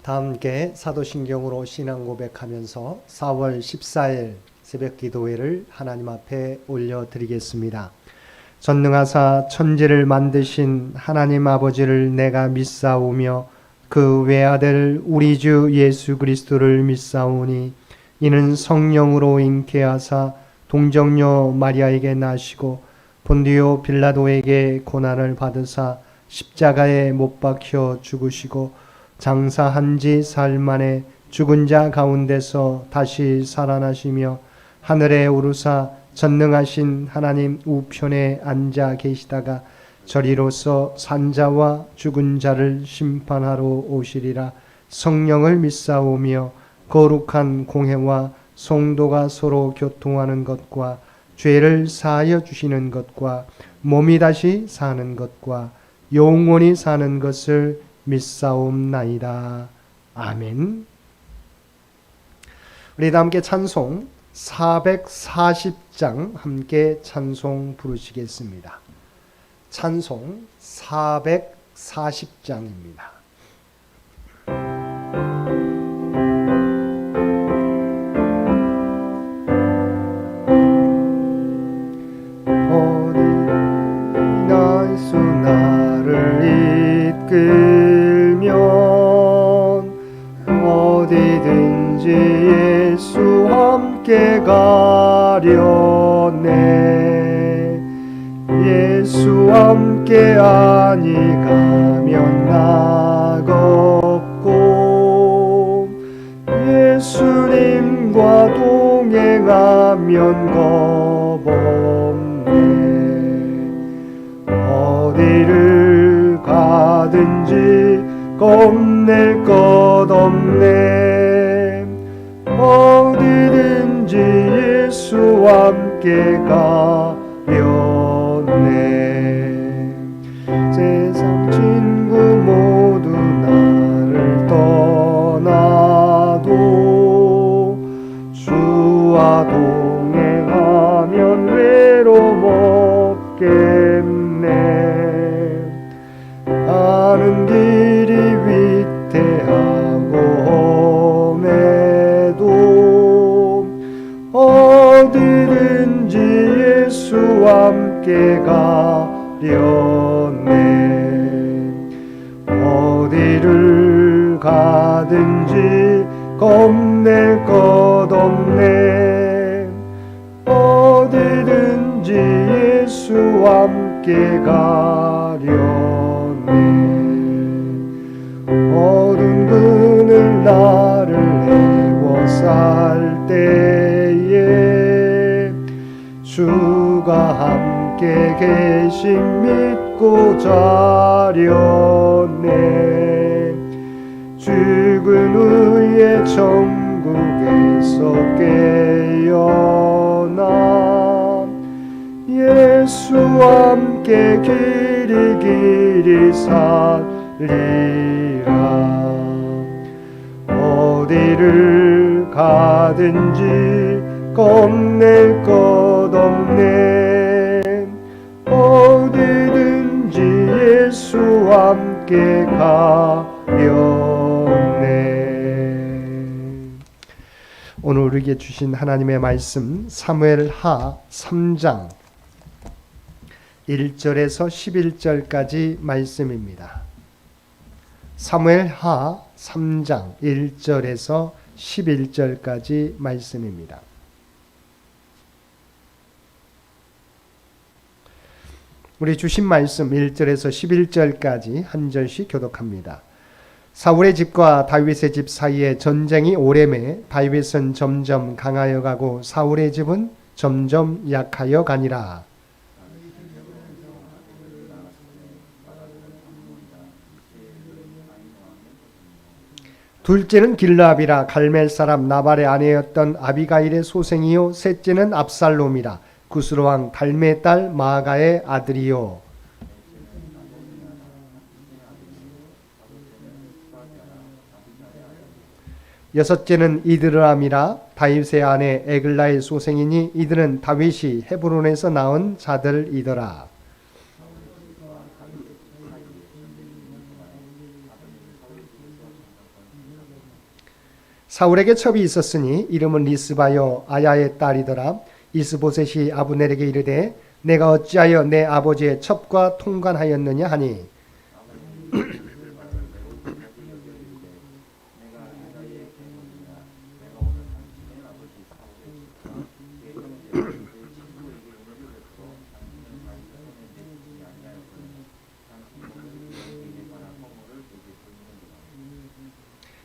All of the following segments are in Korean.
다 함께 사도신경으로 신앙 고백하면서 4월 14일 새벽 기도회를 하나님 앞에 올려드리겠습니다. 전능하사 천지를 만드신 하나님 아버지를 내가 믿사오며 그 외아들 우리 주 예수 그리스도를 믿사오니 이는 성령으로 잉태하사 동정녀 마리아에게 나시고 본디오 빌라도에게 고난을 받으사 십자가에 못 박혀 죽으시고 장사한 지 사흘 만에 죽은 자 가운데서 다시 살아나시며 하늘에 오르사 전능하신 하나님 우편에 앉아 계시다가 저리로서 산자와 죽은 자를 심판하러 오시리라. 성령을 믿사오며 거룩한 공회와 성도가 서로 교통하는 것과 죄를 사하여 주시는 것과 몸이 다시 사는 것과 영원히 사는 것을 믿사옵나이다. 아멘. 우리 다 함께 찬송 440장 함께 찬송 부르시겠습니다. 찬송 440장입니다. 어디나 수 나를 이끌면 어디든지 예수 함께 가려네. 예수 함께 아니 가면 나 걷고 예수님과 동행하면 겁없네. 어디를 가든지 겁낼 것 없네. 어디든지 예수 함께 가려네. 세상 친구 모두 나를 떠나도 주와 동행하면 외로움 없겠네. 가는 길이 위태하고 험해도 어디든지 예수 함께 가려네. 어디를 가든지 겁낼 것 없네. 어디든지 예수 함께 가려네. 어두운 그늘 나를 애워쌀 때에 주가 함께 계심 믿고 자려네. 죽은 후에 천국에서 깨어나 예수와 함께 길이 살리라. 어디를 가든지 겁낼 것 없네. 어디든지 예수와 함께 가려네. 오늘 우리에게 주신 하나님의 말씀 사무엘하 3장 1절에서 11절까지 말씀입니다. 사무엘하 3장 1절에서 11절까지 말씀입니다. 우리 주신 말씀 1절에서 11절까지 한 절씩 교독합니다. 사울의 집과 다윗의 집 사이에 전쟁이 오래매 다윗은 점점 강하여 가고 사울의 집은 점점 약하여 가니라. 둘째는 길라압이라 갈멜 사람 나발의 아내였던 아비가일의 소생이요 셋째는 압살롬이라 구스로 왕 달메의 딸 마아가의 아들이요. 여섯째는 이드람이라 다윗의 아내 에글라의 소생이니 이들은 다윗이 헤브론에서 낳은 자들이더라. 사울에게 첩이 있었으니 이름은 리스바요 아야의 딸이더라. 이스보셋이 아브넬에게 이르되 내가 어찌하여 내 아버지의 첩과 통관하였느냐 하니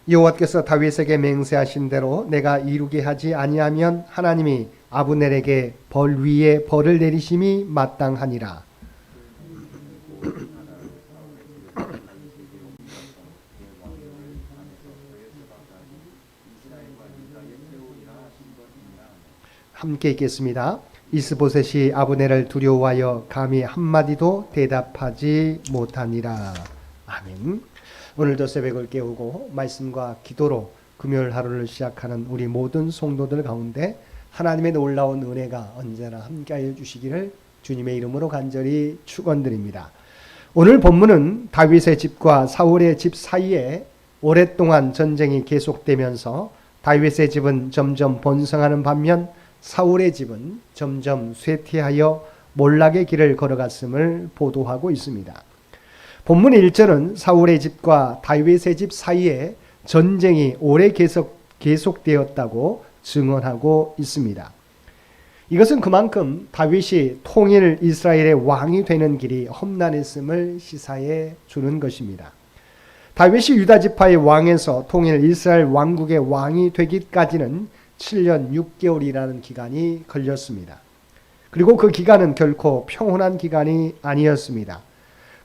여호와께서 다윗에게 맹세하신 대로 내가 이루게 하지 아니하면 하나님이 아브넬에게 벌 위에 벌을 내리심이 마땅하니라. 함께 읽겠습니다. 이스보셋이 아브넬을 두려워하여 감히 한마디도 대답하지 못하니라. 아멘. 오늘도 새벽을 깨우고 말씀과 기도로 금요일 하루를 시작하는 우리 모든 성도들 가운데 하나님의 놀라운 은혜가 언제나 함께하여 주시기를 주님의 이름으로 간절히 축원드립니다. 오늘 본문은 다윗의 집과 사울의 집 사이에 오랫동안 전쟁이 계속되면서 다윗의 집은 점점 번성하는 반면 사울의 집은 점점 쇠퇴하여 몰락의 길을 걸어갔음을 보도하고 있습니다. 본문 1절은 사울의 집과 다윗의 집 사이에 전쟁이 오래 계속되었다고 증언하고 있습니다. 이것은 그만큼 다윗이 통일 이스라엘의 왕이 되는 길이 험난했음을 시사해 주는 것입니다. 다윗이 유다 지파의 왕에서 통일 이스라엘 왕국의 왕이 되기까지는 7년 6개월이라는 기간이 걸렸습니다. 그리고 그 기간은 결코 평온한 기간이 아니었습니다.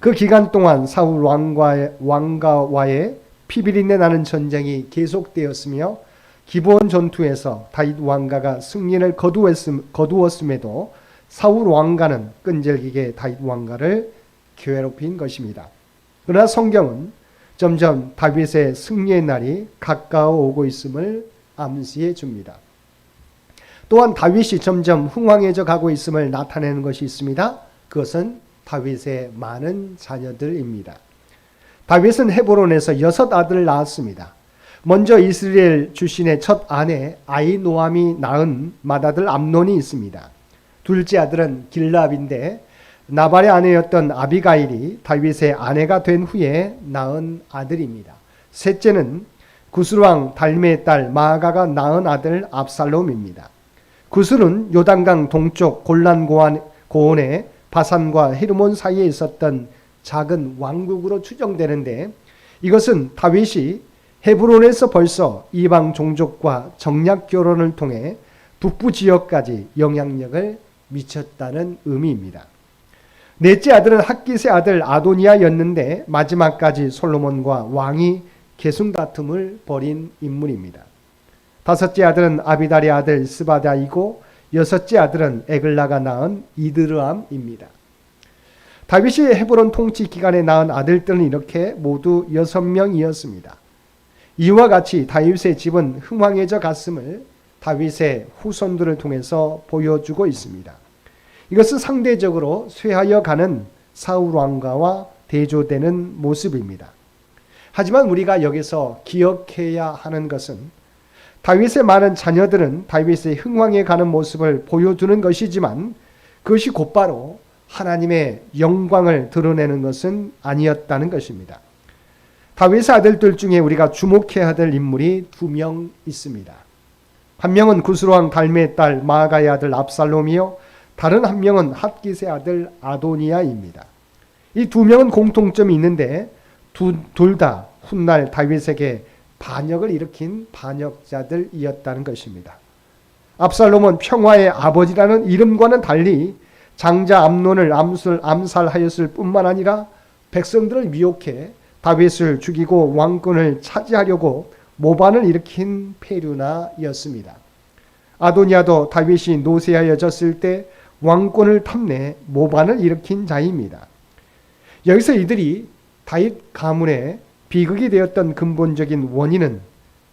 그 기간 동안 사울 왕가와의 피비린내 나는 전쟁이 계속되었으며 기브온 전투에서 다윗 왕가가 승리를 거두었음에도 사울 왕가는 끈질기게 다윗 왕가를 괴롭힌 것입니다. 그러나 성경은 점점 다윗의 승리의 날이 가까워 오고 있음을 암시해 줍니다. 또한 다윗이 점점 흥왕해져 가고 있음을 나타내는 것이 있습니다. 그것은 다윗의 많은 자녀들입니다. 다윗은 헤브론에서 6 아들을 낳았습니다. 먼저 이스라엘 출신의 첫 아내 아히노암이 낳은 맏아들 암논이 있습니다. 둘째 아들은 길라압인데 나발의 아내였던 아비가일이 다윗의 아내가 된 후에 낳은 아들입니다. 셋째는 구슬왕 달메의 딸 마아가가 낳은 아들 압살롬입니다. 구슬은 요단강 동쪽 골란 고원의 바산과 헤르몬 사이에 있었던 작은 왕국으로 추정되는데 이것은 다윗이 헤브론에서 벌써 이방 종족과 정략 결혼을 통해 북부 지역까지 영향력을 미쳤다는 의미입니다. 넷째 아들은 핫깃의 아들 아도니아였는데 마지막까지 솔로몬과 왕이 계승다툼을 벌인 인물입니다. 다섯째 아들은 아비달의 아들 스바다이고 여섯째 아들은 에글라가 낳은 이드르암입니다. 다윗이 헤브론 통치 기간에 낳은 아들들은 이렇게 모두 6명이었습니다. 이와 같이 다윗의 집은 흥왕해져 갔음을 다윗의 후손들을 통해서 보여주고 있습니다. 이것은 상대적으로 쇠하여 가는 사울 왕가와 대조되는 모습입니다. 하지만 우리가 여기서 기억해야 하는 것은 다윗의 많은 자녀들은 다윗의 흥왕해 가는 모습을 보여주는 것이지만 그것이 곧바로 하나님의 영광을 드러내는 것은 아니었다는 것입니다. 다윗의 아들들 중에 우리가 주목해야 될 인물이 2명 있습니다. 한 명은 구슬왕 달메의 딸 마아가의 아들 압살롬이요, 다른 한 명은 핫깃의 아들 아도니아입니다. 이 2명은 공통점이 있는데 둘 다 훗날 다윗에게 반역을 일으킨 반역자들이었다는 것입니다. 압살롬은 평화의 아버지라는 이름과는 달리 장자 암논을 암살하였을 뿐만 아니라 백성들을 미혹해 다윗을 죽이고 왕권을 차지하려고 모반을 일으킨 페류나였습니다. 아도니아도 다윗이 노쇠하여졌을 때 왕권을 탐내 모반을 일으킨 자입니다. 여기서 이들이 다윗 가문의 비극이 되었던 근본적인 원인은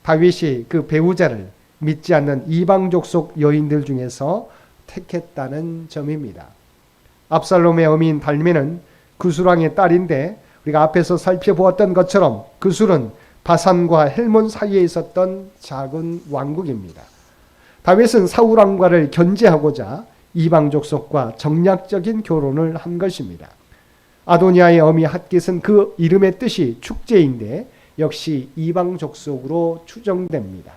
다윗이 그 배우자를 믿지 않는 이방족 속 여인들 중에서 택했다는 점입니다. 압살롬의 어미인 달메는 구슬왕의 딸인데 우리가 앞에서 살펴보았던 것처럼 구슬은 바산과 헬몬 사이에 있었던 작은 왕국입니다. 다윗은 사울 왕과를 견제하고자 이방 족속과 정략적인 결혼을 한 것입니다. 아도니아의 어미 핫깃은 그 이름의 뜻이 축제인데 역시 이방 족속으로 추정됩니다.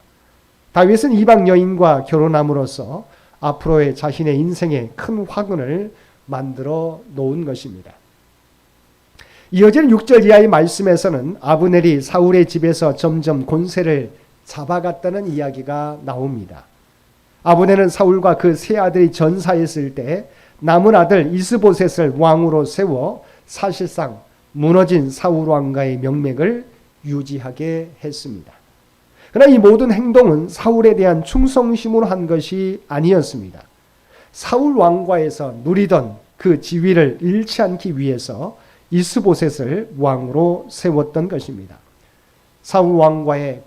다윗은 이방 여인과 결혼함으로써 앞으로의 자신의 인생에 큰 화근을 만들어 놓은 것입니다. 이어지는 6절 이하의 말씀에서는 아브넬이 사울의 집에서 점점 권세를 잡아갔다는 이야기가 나옵니다. 아브넬은 사울과 그 세 아들이 전사했을 때 남은 아들 이스보셋을 왕으로 세워 사실상 무너진 사울 왕가의 명맥을 유지하게 했습니다. 그러나 이 모든 행동은 사울에 대한 충성심으로 한 것이 아니었습니다. 사울 왕과에서 누리던 그 지위를 잃지 않기 위해서 이스보셋을 왕으로 세웠던 것입니다. 사울 왕가의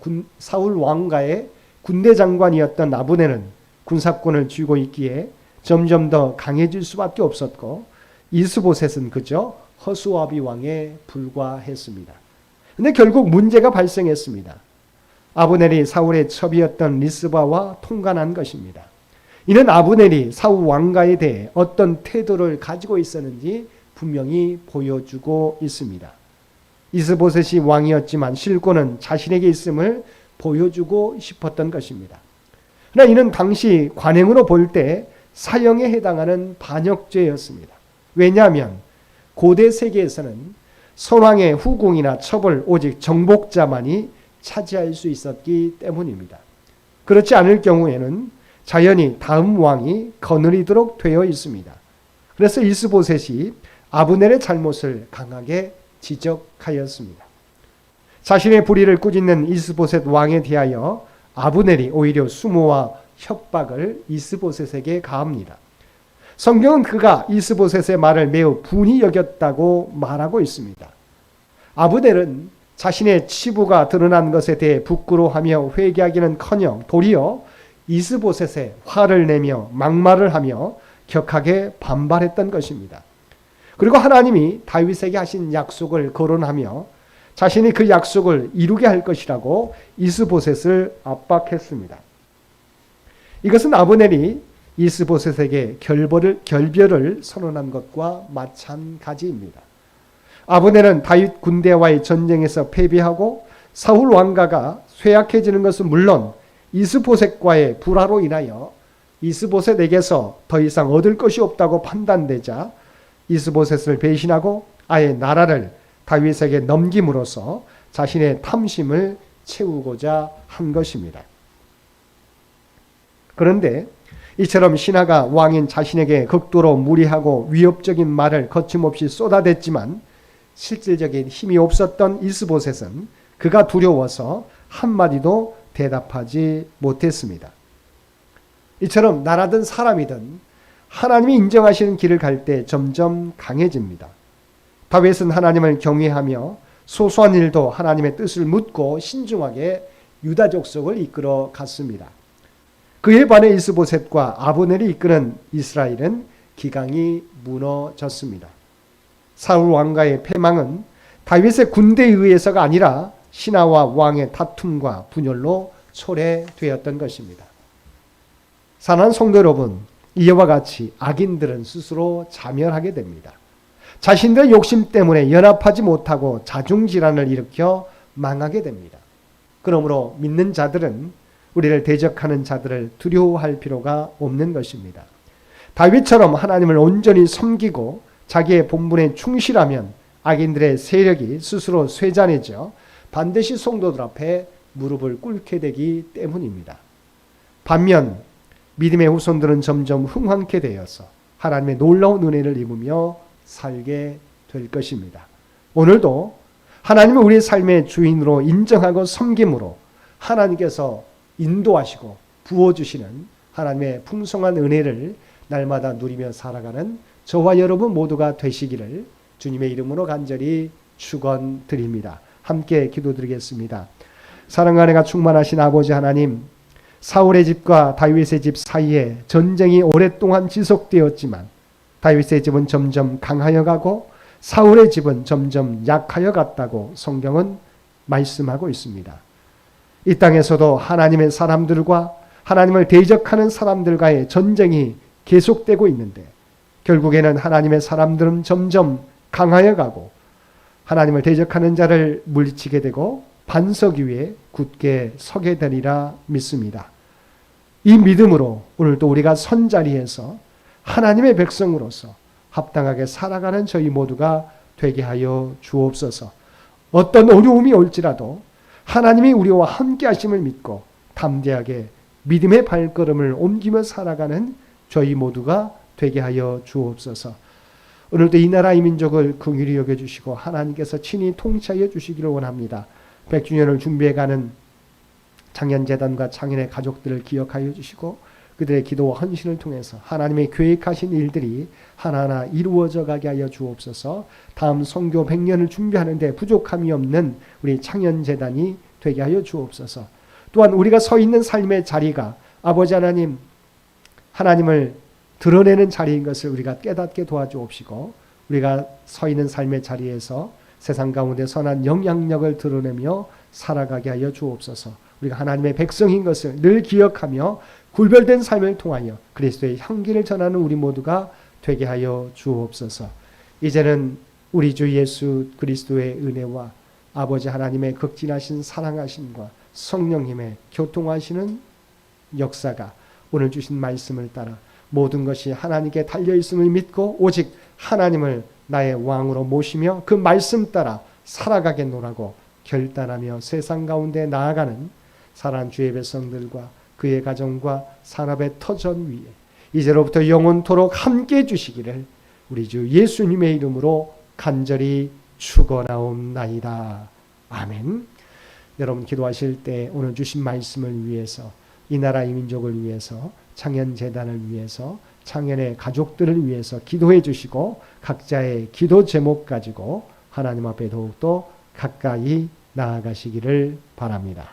군대 장관이었던 아브넬은 군사권을 쥐고 있기에 점점 더 강해질 수밖에 없었고 이스보셋은 그저 허수아비 왕에 불과했습니다. 그런데 결국 문제가 발생했습니다. 아브넬이 사울의 첩이었던 리스바와 통간한 것입니다. 이는 아브넬이 사울 왕가에 대해 어떤 태도를 가지고 있었는지 분명히 보여주고 있습니다. 이스보셋이 왕이었지만 실권은 자신에게 있음을 보여주고 싶었던 것입니다. 그러나 이는 당시 관행으로 볼 때 사형에 해당하는 반역죄였습니다. 왜냐하면 고대 세계에서는 선왕의 후궁이나 첩을 오직 정복자만이 차지할 수 있었기 때문입니다. 그렇지 않을 경우에는 자연히 다음 왕이 거느리도록 되어 있습니다. 그래서 이스보셋이 아브넬의 잘못을 강하게 지적하였습니다. 자신의 불의를 꾸짖는 이스보셋 왕에 대하여 아브넬이 오히려 수모와 협박을 이스보셋에게 가합니다. 성경은 그가 이스보셋의 말을 매우 분이 여겼다고 말하고 있습니다. 아브넬은 자신의 치부가 드러난 것에 대해 부끄러워하며 회개하기는커녕 도리어 이스보셋에 화를 내며 막말을 하며 격하게 반발했던 것입니다. 그리고 하나님이 다윗에게 하신 약속을 거론하며 자신이 그 약속을 이루게 할 것이라고 이스보셋을 압박했습니다. 이것은 아브넬이 이스보셋에게 결별을 선언한 것과 마찬가지입니다. 아브넬은 다윗 군대와의 전쟁에서 패배하고 사울 왕가가 쇠약해지는 것은 물론 이스보셋과의 불화로 인하여 이스보셋에게서 더 이상 얻을 것이 없다고 판단되자 이스보셋을 배신하고 아예 나라를 다윗에게 넘김으로써 자신의 탐심을 채우고자 한 것입니다. 그런데 이처럼 신하가 왕인 자신에게 극도로 무리하고 위협적인 말을 거침없이 쏟아댔지만 실질적인 힘이 없었던 이스보셋은 그가 두려워서 한마디도 대답하지 못했습니다. 이처럼 나라든 사람이든 하나님이 인정하시는 길을 갈 때 점점 강해집니다. 다윗은 하나님을 경외하며 소소한 일도 하나님의 뜻을 묻고 신중하게 유다 족속을 이끌어 갔습니다. 그에 반해 이스보셋과 아브넬이 이끄는 이스라엘은 기강이 무너졌습니다. 사울 왕가의 패망은 다윗의 군대에 의해서가 아니라 신하와 왕의 다툼과 분열로 초래되었던 것입니다. 사랑하는 성도 여러분, 이와 같이 악인들은 스스로 자멸하게 됩니다. 자신들의 욕심 때문에 연합하지 못하고 자중질환을 일으켜 망하게 됩니다. 그러므로 믿는 자들은 우리를 대적하는 자들을 두려워할 필요가 없는 것입니다. 다윗처럼 하나님을 온전히 섬기고 자기의 본분에 충실하면 악인들의 세력이 스스로 쇠잔해져 반드시 성도들 앞에 무릎을 꿇게 되기 때문입니다. 반면 믿음의 후손들은 점점 흥황케 되어서 하나님의 놀라운 은혜를 입으며 살게 될 것입니다. 오늘도 하나님을 우리의 삶의 주인으로 인정하고 섬김으로 하나님께서 인도하시고 부어주시는 하나님의 풍성한 은혜를 날마다 누리며 살아가는 저와 여러분 모두가 되시기를 주님의 이름으로 간절히 축원드립니다. 함께 기도드리겠습니다. 사랑과 은혜가 충만하신 아버지 하나님, 사울의 집과 다윗의 집 사이에 전쟁이 오랫동안 지속되었지만 다윗의 집은 점점 강하여 가고 사울의 집은 점점 약하여 갔다고 성경은 말씀하고 있습니다. 이 땅에서도 하나님의 사람들과 하나님을 대적하는 사람들과의 전쟁이 계속되고 있는데 결국에는 하나님의 사람들은 점점 강하여 가고 하나님을 대적하는 자를 물리치게 되고 반석 위에 굳게 서게 되리라 믿습니다. 이 믿음으로 오늘도 우리가 선 자리에서 하나님의 백성으로서 합당하게 살아가는 저희 모두가 되게 하여 주옵소서. 어떤 어려움이 올지라도 하나님이 우리와 함께 하심을 믿고 담대하게 믿음의 발걸음을 옮기며 살아가는 저희 모두가 되게 하여 주옵소서. 오늘도 이 나라 이 민족을 긍휼히 여겨주시고 하나님께서 친히 통치하여 주시기를 원합니다. 100주년을 준비해가는 창현재단과 창현의 가족들을 기억하여 주시고 그들의 기도와 헌신을 통해서 하나님의 계획하신 일들이 하나하나 이루어져 가게 하여 주옵소서. 다음 선교 100년을 준비하는데 부족함이 없는 우리 창현재단이 되게 하여 주옵소서. 또한 우리가 서 있는 삶의 자리가 아버지 하나님, 하나님을 드러내는 자리인 것을 우리가 깨닫게 도와주옵시고 우리가 서 있는 삶의 자리에서 세상 가운데 선한 영향력을 드러내며 살아가게 하여 주옵소서. 우리가 하나님의 백성인 것을 늘 기억하며 구별된 삶을 통하여 그리스도의 향기를 전하는 우리 모두가 되게 하여 주옵소서. 이제는 우리 주 예수 그리스도의 은혜와 아버지 하나님의 극진하신 사랑하심과 성령님의 교통하시는 역사가 오늘 주신 말씀을 따라 모든 것이 하나님께 달려있음을 믿고 오직 하나님을 나의 왕으로 모시며 그 말씀 따라 살아가겠노라고 결단하며 세상 가운데 나아가는 사랑하는 주의 백성들과 그의 가정과 산업의 터전 위에 이제로부터 영원토록 함께해 주시기를 우리 주 예수님의 이름으로 간절히 축원하옵나이다. 아멘. 여러분 기도하실 때 오늘 주신 말씀을 위해서 이 나라 이 민족을 위해서 창현재단을 위해서 창현의 가족들을 위해서 기도해 주시고 각자의 기도 제목 가지고 하나님 앞에 더욱더 가까이 나아가시기를 바랍니다.